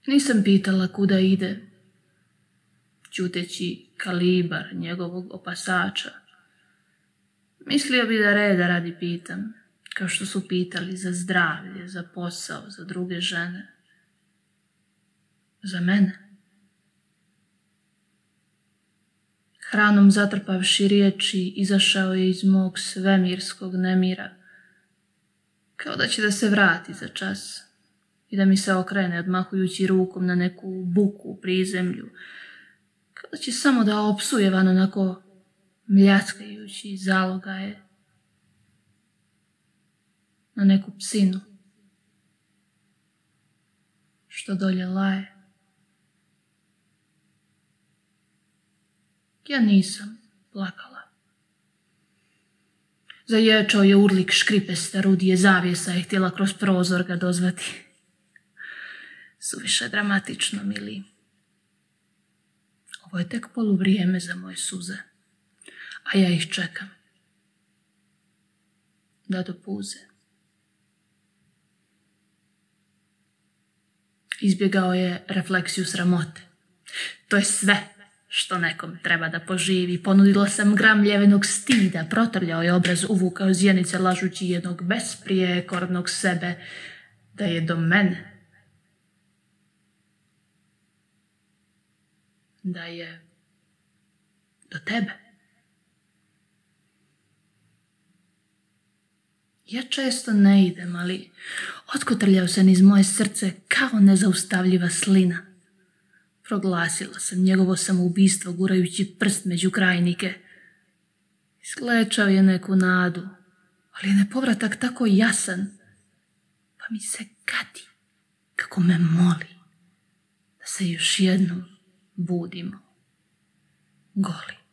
Nisam pitala kuda ide, ćuteći kalibar njegovog opasača. Mislio bi da reda radi pitam, kao što su pitali za zdravlje, za posao, za druge žene. Za mene. Hranom zatrpavši riječi, izašao je iz mog svemirskog nemira, kao da će da se vrati za čas i da mi se okrene odmahujući rukom na neku buku u prizemlju, kao da će samo da opsuje van onako mljackajući zalogaje na neku psinu što dolje laje. Ja nisam plakala. Zaječao je urlik škripesta rudije zavjesa i htjela kroz prozor ga dozvati. Suviše dramatično, mili. Ovo je tek poluvrijeme za moje suze, a ja ih čekam da dopuze. Izbjegao je refleksiju sramote. To je sve što nekom treba da poživi. Ponudila sam gram ljevenog stida, protrljao je obraz, uvukao zjenice lažući jednog besprijekornog sebe da je do mene. Da je do tebe. Ja često ne idem, ali otkotrljao se niz moje srce kao nezaustavljiva slina. Proglasila sam njegovo samoubistvo gurajući prst među krajnike. Isklečao je neku nadu, ali je nepovratak tako jasan, pa mi se gadi kako me moli da se još jednom budimo goli.